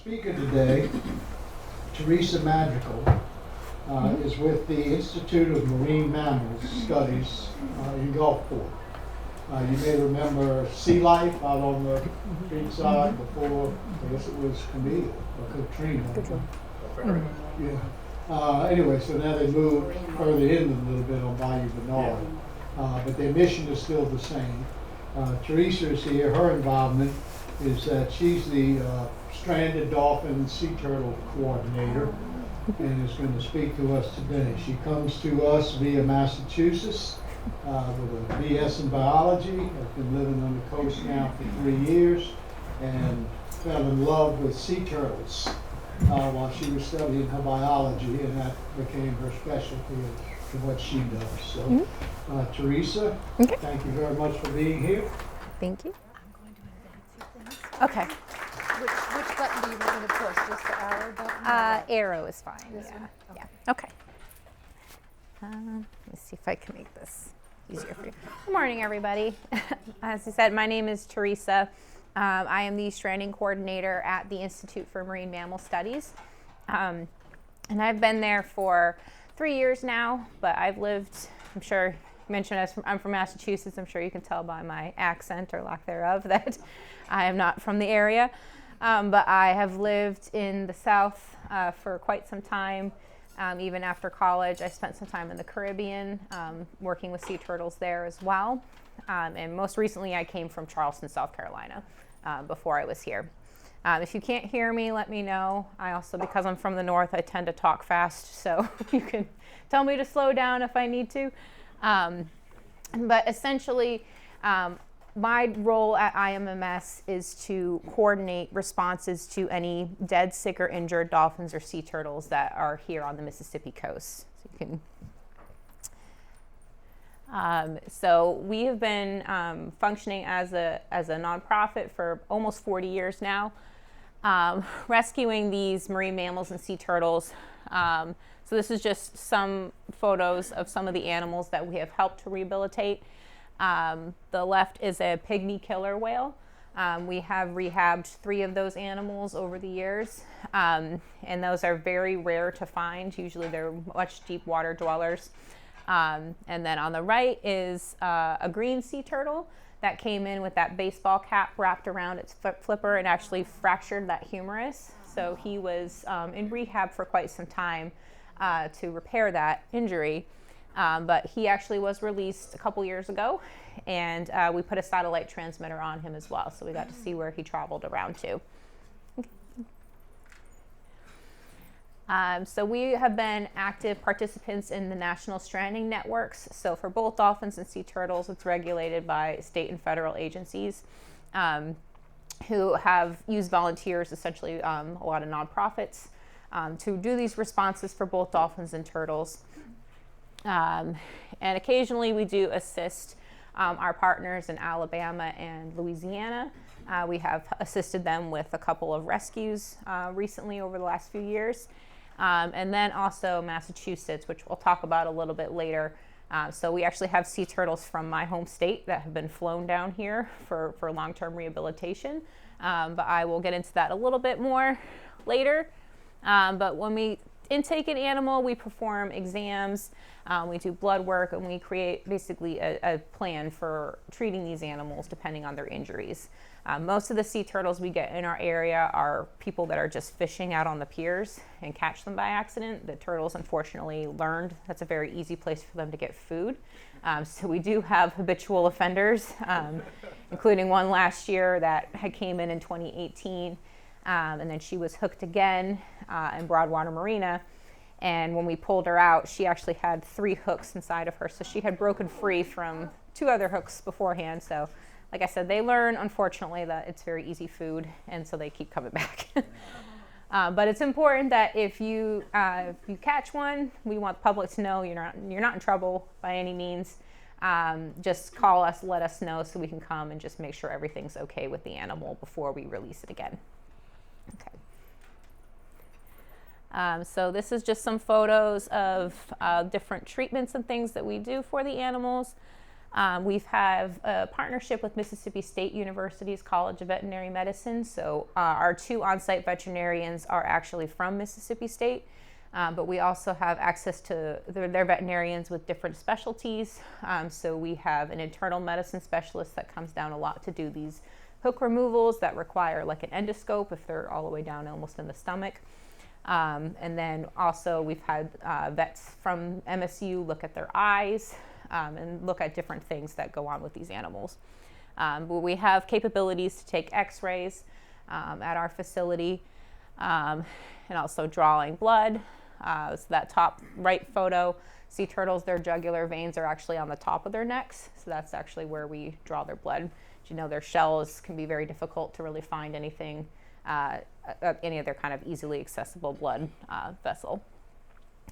speaker today, Theresa Madrigal, is with the Institute of Marine Mammal Studies in Gulfport. You may remember sea life out on the beach side before, I guess it was Camille or Katrina. Yeah. Anyway, so now they moved further in a little bit on Bayou Bernard, but their mission is still the same. Theresa is here. Her involvement is that she's the stranded dolphin sea turtle coordinator and is going to speak to us today. She comes to us via Massachusetts with a BS in biology, has been living on the coast now for 3 years, and fell in love with sea turtles while she was studying her biology, and that became her specialty to what she does. So, Theresa, thank you very much for being here. Thank you. I'm going to advance you things. Okay. Which button do you want me to push? Just the arrow button? Arrow is fine. This Yeah. one? Okay. Yeah. Okay. Let's see if I can make this easier for you. Good morning, everybody. As I said, my name is Theresa. I am the stranding coordinator at the Institute for Marine Mammal Studies. And I've been there for 3 years now, but I've lived, I'm sure you mentioned I'm from Massachusetts. I'm sure you can tell by my accent or lack thereof that I am not from the area. But I have lived in the South for quite some time. Even after college, I spent some time in the Caribbean working with sea turtles there as well. And most recently, I came from Charleston, South Carolina before I was here. If you can't hear me, let me know. I also, because I'm from the North, I tend to talk fast, so you can tell me to slow down if I need to. But essentially, my role at IMMS is to coordinate responses to any dead, sick, or injured dolphins or sea turtles that are here on the Mississippi coast. So you can. So we have been functioning as a nonprofit for almost 40 years now, rescuing these marine mammals and sea turtles. So this is just some photos of some of the animals that we have helped to rehabilitate. The left is a Pygmy killer whale. We have rehabbed 3 of those animals over the years, and those are very rare to find. Usually they're much deep water dwellers. And then on the right is a green sea turtle that came in with that baseball cap wrapped around its flipper and actually fractured that humerus. So he was in rehab for quite some time to repair that injury. But he actually was released a couple years ago, and we put a satellite transmitter on him as well, so we got to see where he traveled around to. So we have been active participants in the national stranding networks. So for both dolphins and sea turtles, it's regulated by state and federal agencies who have used volunteers, essentially a lot of nonprofits, to do these responses for both dolphins and turtles. And occasionally we do assist our partners in Alabama and Louisiana. We have assisted them with a couple of rescues recently over the last few years. And then also Massachusetts, which we'll talk about a little bit later. So we actually have sea turtles from my home state that have been flown down here for long-term rehabilitation. But I will get into that a little bit more later. But when we intake an animal, we perform exams, we do blood work, and we create basically a plan for treating these animals depending on their injuries. Most of the sea turtles we get in our area are people that are just fishing out on the piers and catch them by accident. The turtles unfortunately learned that's a very easy place for them to get food. So we do have habitual offenders, including one last year that had came in 2018. And then she was hooked again in Broadwater Marina. And when we pulled her out, she actually had 3 hooks inside of her. So she had broken free from 2 other hooks beforehand. So like I said, they learn, unfortunately, that it's very easy food. And so they keep coming back. But it's important that if you catch one, we want the public to know you're not in trouble by any means. Just call us, let us know so we can come and just make sure everything's okay with the animal before we release it again. Okay. So this is just some photos of different treatments and things that we do for the animals. We have a partnership with Mississippi State University's College of Veterinary Medicine. So our 2 on-site veterinarians are actually from Mississippi State, but we also have access to their veterinarians with different specialties. So we have an internal medicine specialist that comes down a lot to do these hook removals that require like an endoscope if they're all the way down almost in the stomach. And then also we've had vets from MSU look at their eyes, and look at different things that go on with these animals. But we have capabilities to take x-rays at our facility, and also drawing blood. So that top right photo, sea turtles, their jugular veins are actually on the top of their necks. So that's actually where we draw their blood. You know, their shells can be very difficult to really find anything, any other kind of easily accessible blood vessel.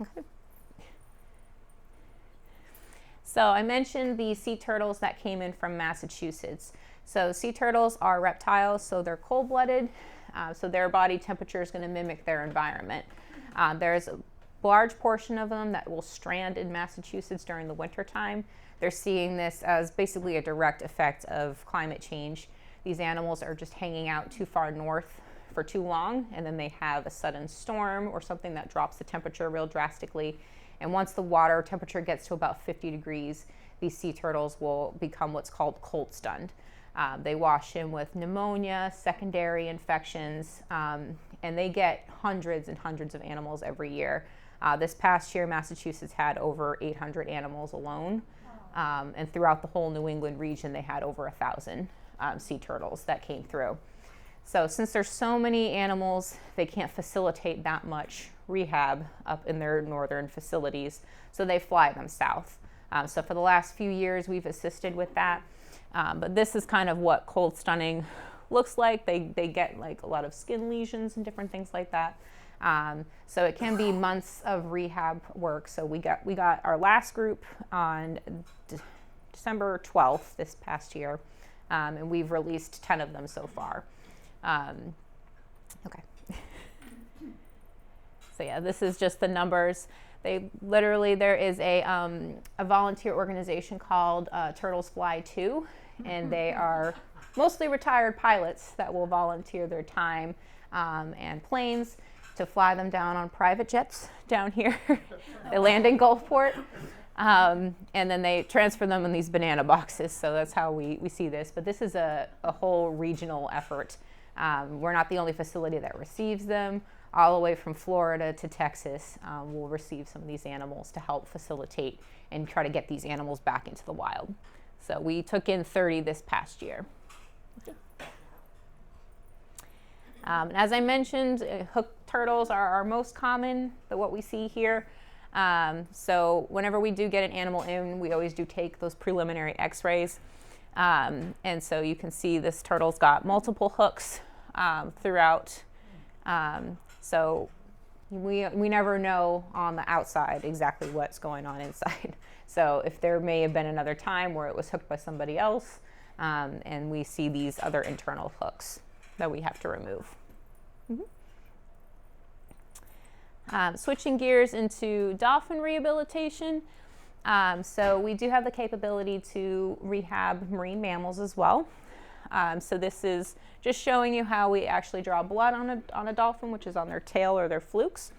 Okay. So I mentioned the sea turtles that came in from Massachusetts. So sea turtles are reptiles, so they're cold-blooded, so their body temperature is going to mimic their environment. There's a large portion of them that will strand in Massachusetts during the wintertime. They're seeing this as basically a direct effect of climate change. These animals are just hanging out too far north for too long, and then they have a sudden storm or something that drops the temperature real drastically. And once the water temperature gets to about 50 degrees, these sea turtles will become what's called cold stunned. They wash in with pneumonia, secondary infections, and they get hundreds and hundreds of animals every year. This past year, Massachusetts had over 800 animals alone. And throughout the whole New England region, they had over 1,000 sea turtles that came through. So since there's so many animals, they can't facilitate that much rehab up in their northern facilities, so they fly them south. So for the last few years, we've assisted with that. But this is kind of what cold stunning looks like. They get like a lot of skin lesions and different things like that. So it can be months of rehab work. So we got our last group on December 12th this past year, and we've released 10 of them so far. Okay. So yeah, this is just the numbers. There is a volunteer organization called Turtles Fly 2, and they are mostly retired pilots that will volunteer their time and planes to fly them down on private jets down here. They land in Gulfport, and then they transfer them in these banana boxes. So that's how we see this. But this is a whole regional effort. We're not the only facility that receives them. All the way from Florida to Texas, we'll receive some of these animals to help facilitate and try to get these animals back into the wild. So we took in 30 this past year. As I mentioned, hooked turtles are our most common, what we see here. So whenever we do get an animal in, we always do take those preliminary x-rays. And so you can see this turtle's got multiple hooks throughout. So we never know on the outside exactly what's going on inside. So if there may have been another time where it was hooked by somebody else, and we see these other internal hooks that we have to remove. Switching gears into dolphin rehabilitation. So we do have the capability to rehab marine mammals as well. So this is just showing you how we actually draw blood on a dolphin, which is on their tail or their flukes.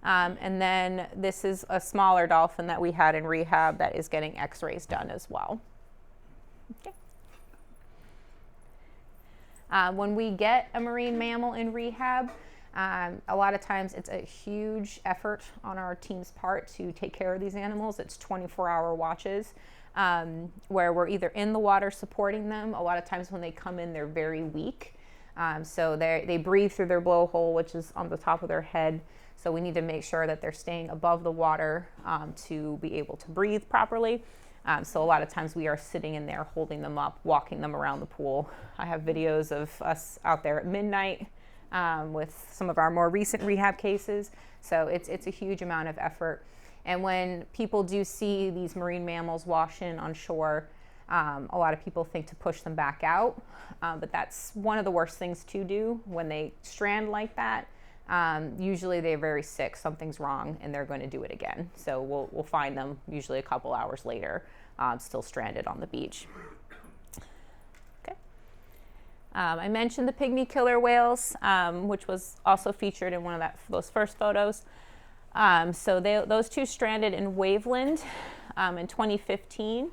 And then this is a smaller dolphin that we had in rehab that is getting x-rays done as well. Okay. When we get a marine mammal in rehab, a lot of times it's a huge effort on our team's part to take care of these animals. It's 24-hour watches where we're either in the water supporting them. A lot of times when they come in, they're very weak. So they breathe through their blowhole, which is on the top of their head. So we need to make sure that they're staying above the water to be able to breathe properly. So a lot of times we are sitting in there, holding them up, walking them around the pool. I have videos of us out there at midnight with some of our more recent rehab cases. So it's a huge amount of effort. And when people do see these marine mammals wash in on shore, a lot of people think to push them back out. But that's one of the worst things to do when they strand like that. Usually they're very sick, something's wrong, and they're going to do it again. So we'll find them usually a couple hours later. still stranded on the beach. Okay. I mentioned the pygmy killer whales, which was also featured in one of those first photos. So those two stranded in Waveland in 2015,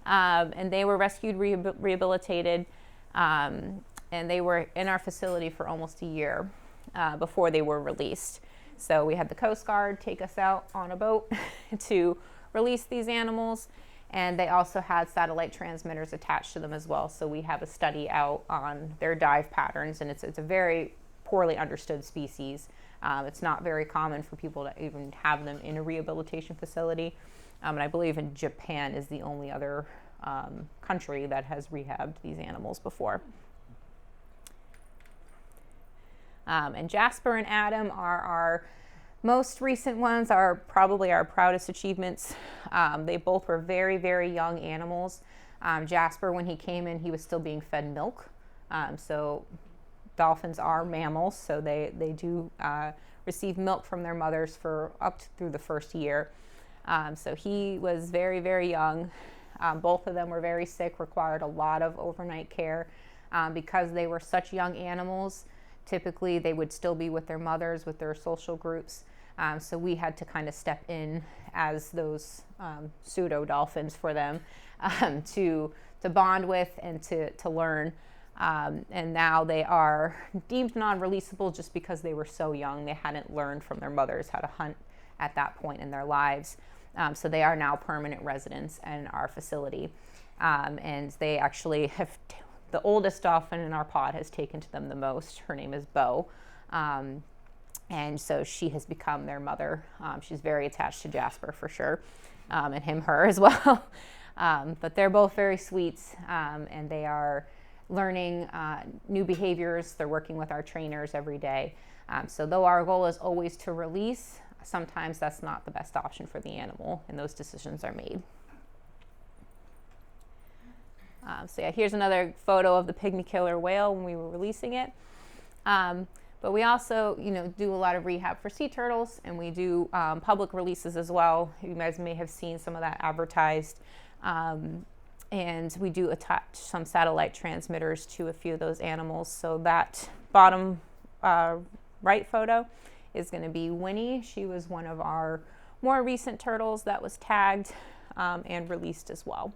and they were rescued, rehabilitated, and they were in our facility for almost a year before they were released. So we had the Coast Guard take us out on a boat to release these animals, and they also had satellite transmitters attached to them as well. So we have a study out on their dive patterns, and it's a very poorly understood species. It's not very common for people to even have them in a rehabilitation facility. And I believe in Japan is the only other country that has rehabbed these animals before. And Jasper and Adam are our most recent ones, are probably our proudest achievements. They both were very, very young animals. Jasper, when he came in, he was still being fed milk. So dolphins are mammals, so they do receive milk from their mothers for through the first year. So he was very, very young. Both of them were very sick, required a lot of overnight care. Because they were such young animals, typically they would still be with their mothers, with their social groups. So we had to kind of step in as those pseudo dolphins for them to bond with and to learn. And now they are deemed non-releasable just because they were so young. They hadn't learned from their mothers how to hunt at that point in their lives. So they are now permanent residents in our facility. And they actually have, the oldest dolphin in our pod has taken to them the most. Her name is Bo. And so she has become their mother. She's very attached to Jasper for sure, and her as well. But they're both very sweet, and they are learning new behaviors. They're working with our trainers every day. So though our goal is always to release, sometimes that's not the best option for the animal, and those decisions are made. So yeah, here's another photo of the pygmy killer whale when we were releasing it. But we also, do a lot of rehab for sea turtles, and we do public releases as well. You guys may have seen some of that advertised. And we do attach some satellite transmitters to a few of those animals. So that bottom right photo is going to be Winnie. She was one of our more recent turtles that was tagged and released as well.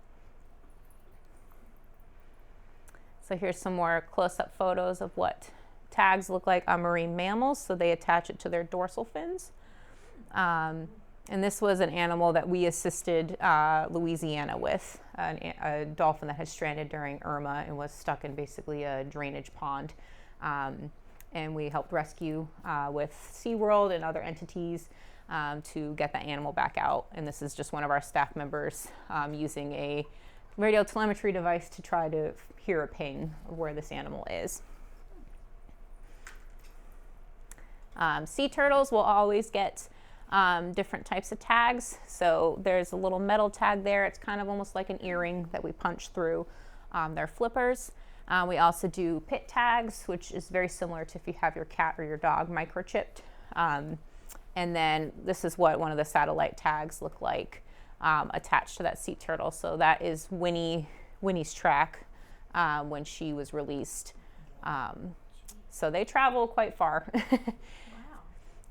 So here's some more close-up photos of what tags look like on marine mammals. So they attach it to their dorsal fins. And this was an animal that we assisted Louisiana with, a dolphin that had stranded during Irma and was stuck in basically a drainage pond. And we helped rescue with SeaWorld and other entities to get that animal back out. And this is just one of our staff members using a radio telemetry device to try to hear a ping of where this animal is. Sea turtles will always get different types of tags. So there's a little metal tag there. It's kind of almost like an earring that we punch through their flippers. We also do pit tags, which is very similar to if you have your cat or your dog microchipped. And then this is what one of the satellite tags look like attached to that sea turtle. So that is Winnie's track when she was released. So they travel quite far.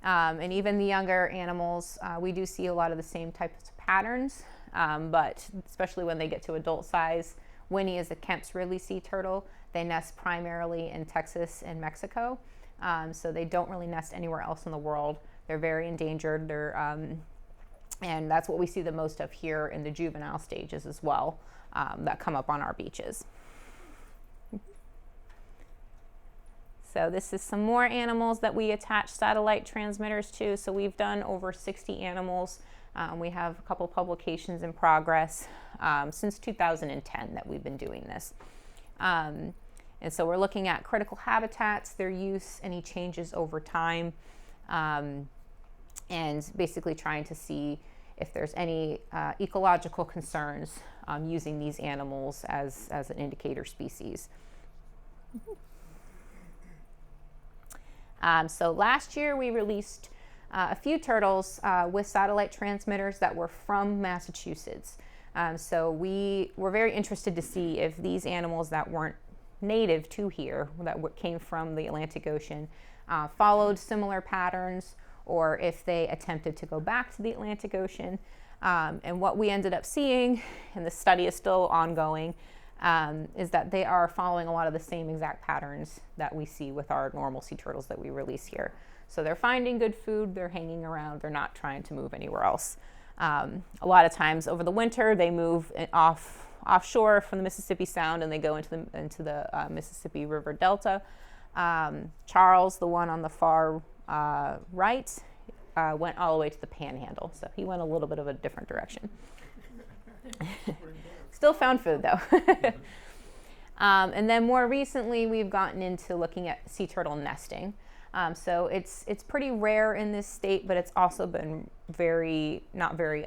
And even the younger animals, we do see a lot of the same types of patterns, but especially when they get to adult size. Winnie is a Kemp's Ridley sea turtle. They nest primarily in Texas and Mexico, so they don't really nest anywhere else in the world. They're very endangered. And that's what we see the most of here in the juvenile stages as well, that come up on our beaches. So this is some more animals that we attach satellite transmitters to. So we've done over 60 animals. We have a couple publications in progress since 2010 that we've been doing this. And so we're looking at critical habitats, their use, any changes over time, and basically trying to see if there's any ecological concerns using these animals as an indicator species. So last year we released a few turtles with satellite transmitters that were from Massachusetts. So we were very interested to see if these animals that weren't native to here, that came from the Atlantic Ocean, followed similar patterns, or if they attempted to go back to the Atlantic Ocean. And what we ended up seeing, and the study is still ongoing, is that they are following a lot of the same exact patterns that we see with our normal sea turtles that we release here. So they're finding good food, they're hanging around, they're not trying to move anywhere else. A lot of times over the winter, they move offshore from the Mississippi Sound, and they go into the Mississippi River Delta. Charles, the one on the far right, went all the way to the Panhandle, so he went a little bit of a different direction. Still found food though. And then more recently, we've gotten into looking at sea turtle nesting. So it's pretty rare in this state, but it's also been not very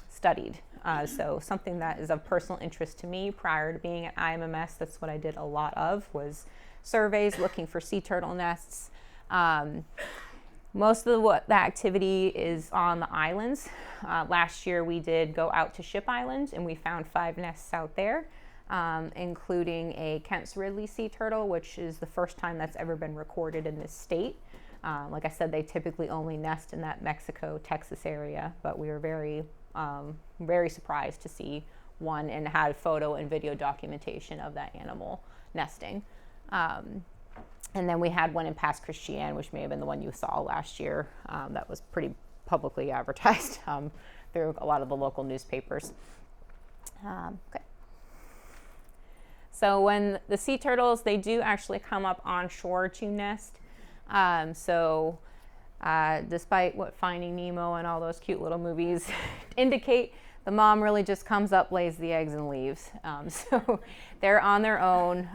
studied. So something that is of personal interest to me prior to being at IMMS, that's what I did a lot of, was surveys looking for sea turtle nests. Most of the activity is on the islands. Last year we did go out to Ship Island, and we found 5 nests out there, including a Kent's Ridley sea turtle, which is the first time that's ever been recorded in this state. Like I said, they typically only nest in that Mexico, Texas area, but we were very, very surprised to see one and had photo and video documentation of that animal nesting. And then we had one in Pass Christian, which may have been the one you saw last year. That was pretty publicly advertised through a lot of the local newspapers. Okay. So when the sea turtles, they do actually come up onshore to nest. Despite what Finding Nemo and all those cute little movies indicate, the mom really just comes up, lays the eggs, and leaves. So they're on their own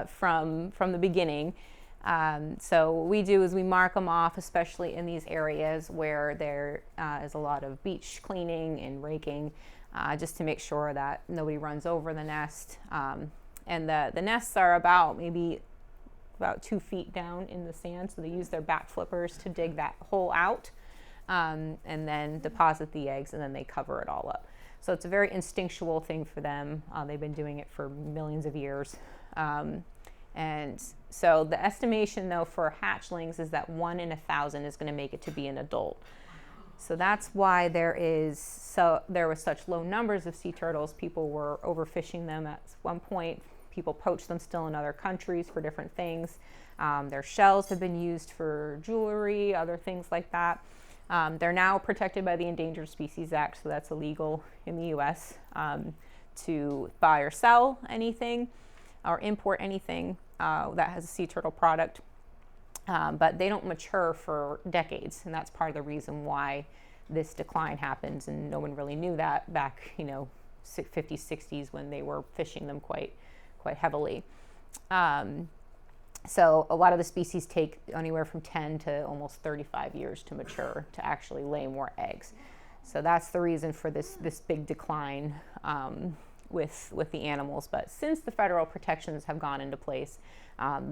from the beginning. So what we do is we mark them off, especially in these areas where there is a lot of beach cleaning and raking, just to make sure that nobody runs over the nest. And the nests are about 2 feet down in the sand, so they use their back flippers to dig that hole out, and then deposit the eggs, and then they cover it all up. So it's a very instinctual thing for them. They've been doing it for millions of years. And so the estimation, though, for hatchlings is that 1 in 1,000 is going to make it to be an adult. So that's why there was such low numbers of sea turtles. People were overfishing them at one point. People poach them still in other countries for different things. Their shells have been used for jewelry, other things like that. They're now protected by the Endangered Species Act, so that's illegal in the U.S. To buy or sell anything or import anything that has a sea turtle product. But they don't mature for decades, and that's part of the reason why this decline happens, and no one really knew that back, 50s, 60s, when they were fishing them quite heavily. So a lot of the species take anywhere from 10 to almost 35 years to mature to actually lay more eggs. So that's the reason for this big decline with the animals. But since the federal protections have gone into place,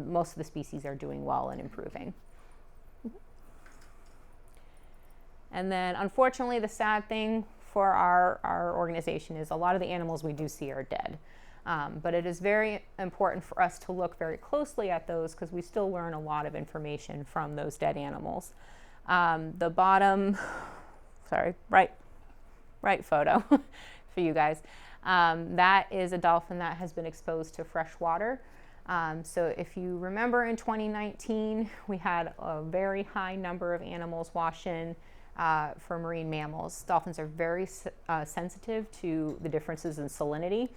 most of the species are doing well and improving. And then unfortunately, the sad thing for our organization is a lot of the animals we do see are dead. But it is very important for us to look very closely at those, because we still learn a lot of information from those dead animals. The bottom, right photo for you guys. That is a dolphin that has been exposed to fresh water. So if you remember, in 2019, we had a very high number of animals wash in for marine mammals. Dolphins are very sensitive to the differences in salinity.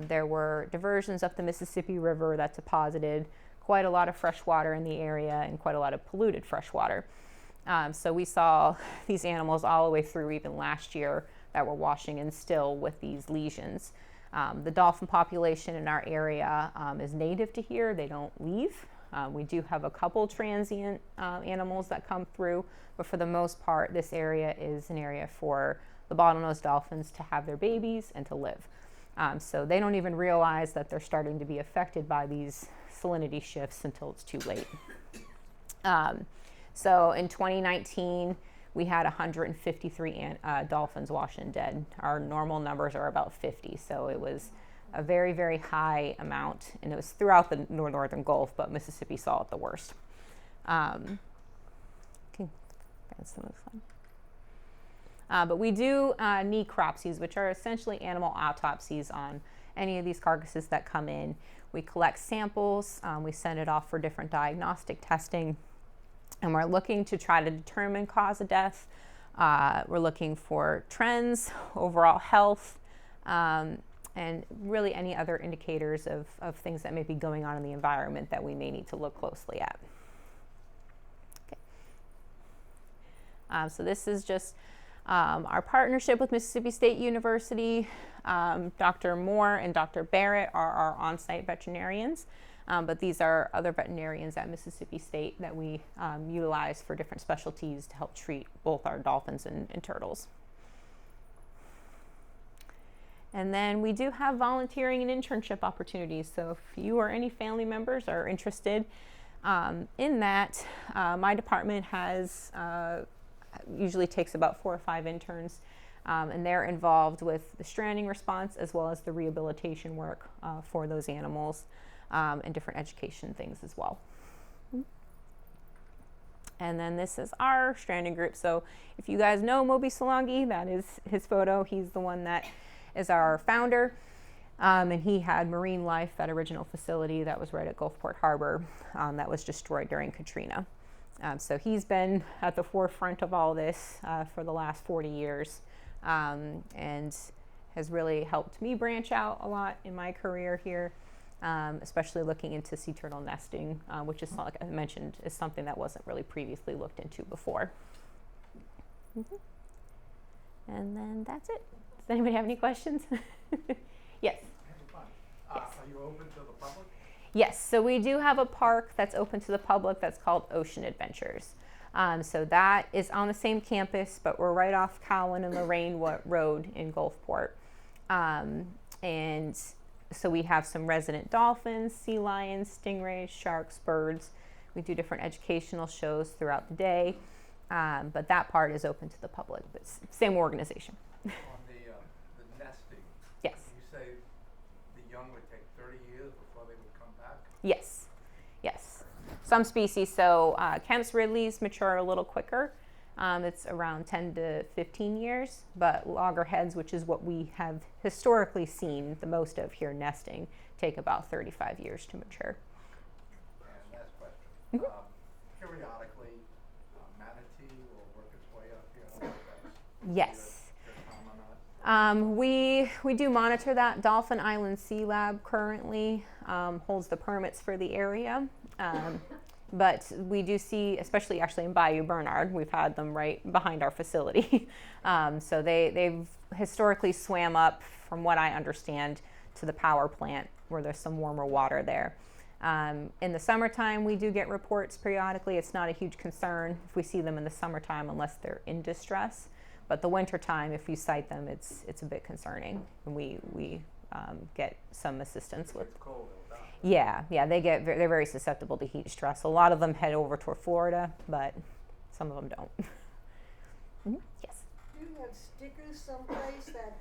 There were diversions up the Mississippi River that deposited quite a lot of fresh water in the area and quite a lot of polluted fresh water. So we saw these animals all the way through even last year that were washing in still with these lesions. The dolphin population in our area is native to here. They don't leave. We do have a couple transient animals that come through, but for the most part, this area is an area for the bottlenose dolphins to have their babies and to live. So they don't even realize that they're starting to be affected by these salinity shifts until it's too late. So in 2019, we had 153 dolphins washing dead. Our normal numbers are about 50, so it was a very, very high amount, and it was throughout the northern Gulf, but Mississippi saw it the worst. But we do necropsies, which are essentially animal autopsies on any of these carcasses that come in. We collect samples, we send it off for different diagnostic testing, and we're looking to try to determine cause of death. We're looking for trends, overall health, and really any other indicators of things that may be going on in the environment that we may need to look closely at. Okay. So this is just our partnership with Mississippi State University. Dr. Moore and Dr. Barrett are our on-site veterinarians, but these are other veterinarians at Mississippi State that we utilize for different specialties to help treat both our dolphins and turtles. And then we do have volunteering and internship opportunities. So if you or any family members are interested in that, my department has usually takes about 4 or 5 interns, and they're involved with the stranding response as well as the rehabilitation work for those animals, and different education things as well. And then this is our stranding group. So if you guys know Moby Solangi, that is his photo. He's the one that is our founder, and he had marine life, that original facility that was right at Gulfport Harbor, that was destroyed during Katrina. So he's been at the forefront of all this for the last 40 years, and has really helped me branch out a lot in my career here, especially looking into sea turtle nesting, which is, like I mentioned, is something that wasn't really previously looked into before. And then that's it. Does anybody have any questions? Yes. Are you open to the public? Yes, so we do have a park that's open to the public that's called Ocean Adventures. So that is on the same campus, but we're right off Cowan and Lorraine Road in Gulfport. And so we have some resident dolphins, sea lions, stingrays, sharks, birds. We do different educational shows throughout the day, but that part is open to the public, but same organization. On the nesting, Yes. you say the young would take 30 years before they would come back? Yes, yes. Some species, so Kemp's Ridleys mature a little quicker. It's around 10 to 15 years, but loggerheads, which is what we have historically seen the most of here nesting, take about 35 years to mature. And last question. Periodically, manatee will work its way up here. I don't know if that's Yes. your comment on it. We do monitor that. Dolphin Island Sea Lab currently holds the permits for the area. But we do see, especially actually in Bayou Bernard, we've had them right behind our facility. So they've historically swam up, from what I understand, to the power plant where there's some warmer water there. In the summertime, we do get reports periodically. It's not a huge concern if we see them in the summertime unless they're in distress. But the wintertime, if you sight them, it's a bit concerning. And we get some assistance with. It's cold, they'll die. Yeah, they're very susceptible to heat stress. A lot of them head over toward Florida, but some of them don't. Yes. Do you have stickers someplace that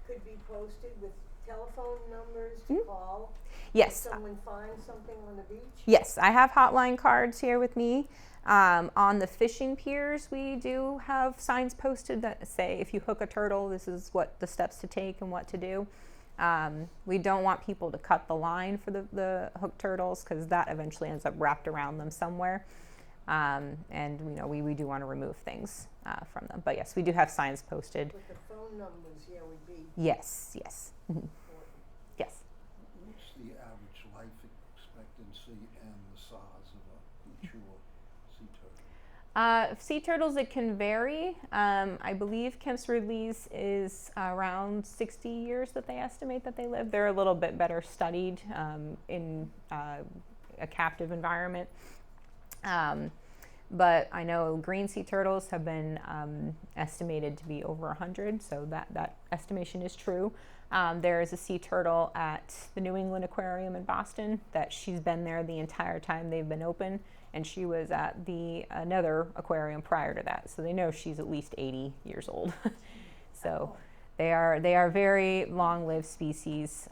could be posted with telephone numbers to call? Yes. If someone finds something on the beach? Yes, I have hotline cards here with me. On the fishing piers, we do have signs posted that say, if you hook a turtle, this is what the steps to take and what to do. We don't want people to cut the line for the hooked turtles, because that eventually ends up wrapped around them somewhere. And we do want to remove things from them. But yes, we do have signs posted. But the phone numbers, would be Yes. important. Yes. What's the average life expectancy and the size of a mature sea turtle? Sea turtles, it can vary. I believe Kemp's Ridley's is around 60 years that they estimate that they live. They're a little bit better studied in a captive environment. But I know green sea turtles have been estimated to be over 100, so that estimation is true. There is a sea turtle at the New England Aquarium in Boston that she's been there the entire time they've been open, and she was at another aquarium prior to that, so they know she's at least 80 years old. So they are very long-lived species.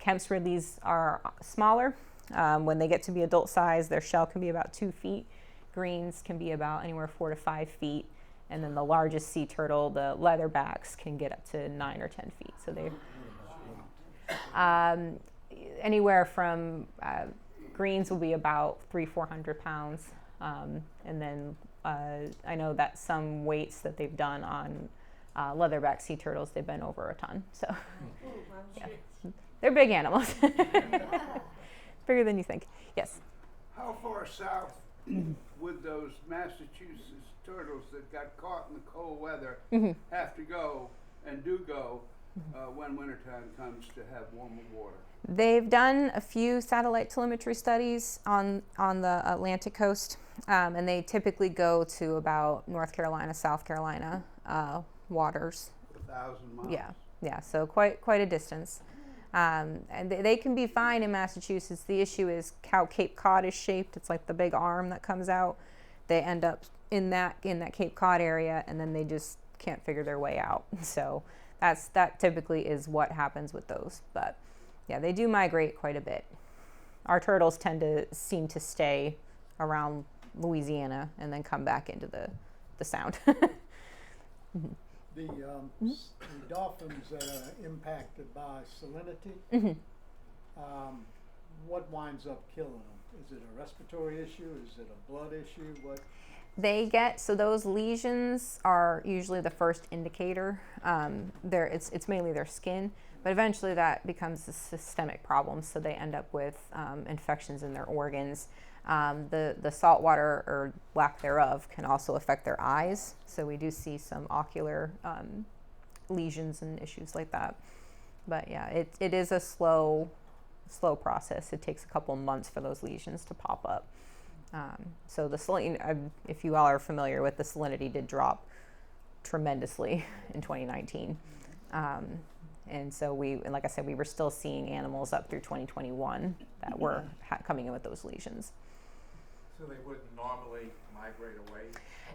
Kemp's Ridleys are smaller. When they get to be adult size, their shell can be about 2 feet. Greens can be about anywhere 4 to 5 feet. And then the largest sea turtle, the leatherbacks, can get up to 9 or 10 feet. So they anywhere from greens will be about 300-400 pounds. And then I know that some weights that they've done on leatherback sea turtles, they've been over a ton. So yeah. They're big animals. Bigger than you think. Yes. How far south would those Massachusetts turtles that got caught in the cold weather have to go and do go when wintertime comes to have warmer water? They've done a few satellite telemetry studies on the Atlantic coast, and they typically go to about North Carolina, South Carolina waters. 1,000 miles. Yeah. So quite a distance. And they can be fine in Massachusetts. The issue is how Cape Cod is shaped. It's like the big arm that comes out. They end up in that Cape Cod area, and then they just can't figure their way out. So that typically is what happens with those. But yeah, they do migrate quite a bit. Our turtles tend to seem to stay around Louisiana and then come back into the sound. The dolphins that are impacted by salinity, what winds up killing them? Is it a respiratory issue? Is it a blood issue? What? So those lesions are usually the first indicator. It's mainly their skin, but eventually that becomes a systemic problem. So they end up with infections in their organs. The salt water, or lack thereof, can also affect their eyes. So we do see some ocular lesions and issues like that. But yeah, it is a slow process. It takes a couple months for those lesions to pop up. So the salinity, if you all are familiar with, the salinity did drop tremendously in 2019. And so like I said, we were still seeing animals up through 2021 that were coming in with those lesions. So they wouldn't normally migrate away?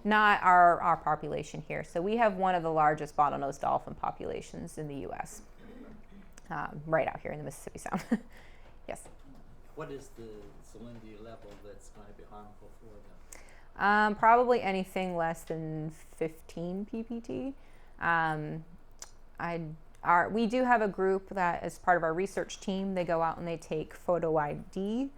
Not our population here. So we have one of the largest bottlenose dolphin populations in the U.S. Right out here in the Mississippi Sound. Yes. What is the salinity level that's going to be harmful for them? Probably anything less than 15 ppt. We do have a group that is part of our research team. They go out and they take photo ID.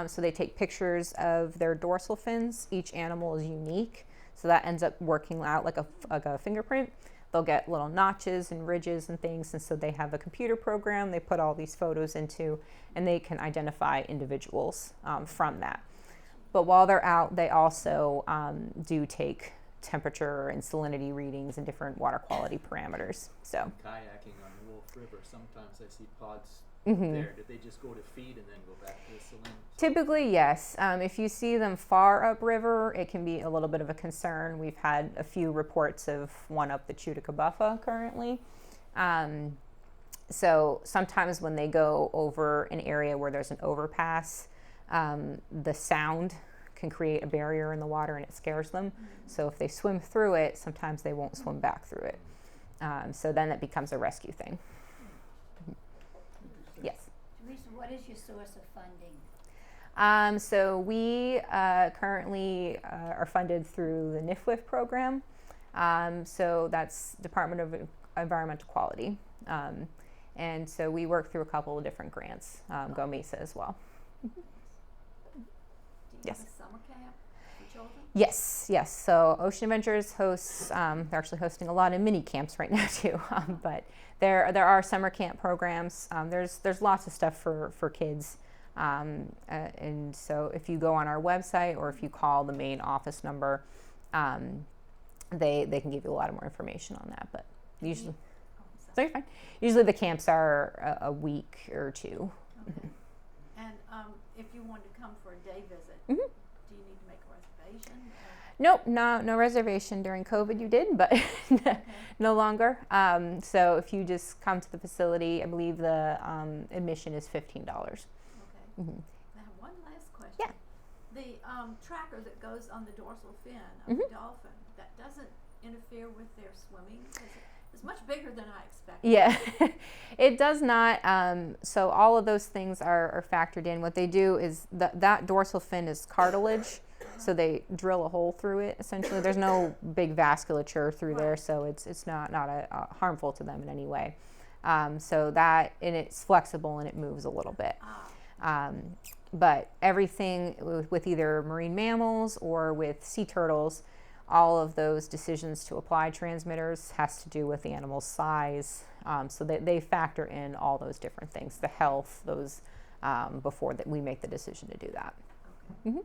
So they take pictures of their dorsal fins. Each animal is unique. So that ends up working out like a fingerprint. They'll get little notches and ridges and things. And so they have a computer program they put all these photos into, and they can identify individuals from that. But while they're out, they also do take temperature and salinity readings and different water quality parameters. So Kayaking on the Wolf River, sometimes I see pods there. Did they just go to feed and then go back to the saline? Typically, yes. If you see them far upriver, it can be a little bit of a concern. We've had a few reports of one up the Chuticabuffa currently. So sometimes when they go over an area where there's an overpass, the sound can create a barrier in the water and it scares them. So if they swim through it, sometimes they won't swim back through it. So then it becomes a rescue thing. Yes. Theresa, what is your source of funding? So we currently are funded through the NIFWIF program. So that's Department of Environmental Quality. And so we work through a couple of different grants, Go Mesa as well. Do you Yes. have a summer camp for children? Yes. So Ocean Adventures hosts, they're actually hosting a lot of mini camps right now too, but there are summer camp programs. There's lots of stuff for kids. And so if you go on our website or if you call the main office number, they can give you a lot more information on that. But usually, so you're fine. Usually the camps are a week or two. Okay. And if you wanted to come for a day visit, Mhm. do you need to make a reservation? Nope, no reservation. During COVID you did, but no longer. So if you just come to the facility, I believe the admission is $15. Okay. Mm-hmm. I have one last question. Yeah. the tracker that goes on the dorsal fin of the dolphin, that doesn't interfere with their swimming? 'Cause it's much bigger than I expected. Yeah, it does not. So all of those things are factored in. What they do is that dorsal fin is cartilage, so they drill a hole through it. Essentially, there's no big vasculature through there, so it's not harmful to them in any way. So that, and it's flexible and it moves a little bit. But everything with either marine mammals or with sea turtles, all of those decisions to apply transmitters has to do with the animal's size. So they factor in all those different things, the health, those before that we make the decision to do that. All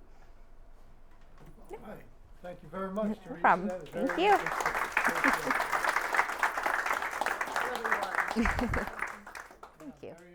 right. Thank you very much, Theresa. No problem. That was Thank very you. interesting. Really was. Thank you. Very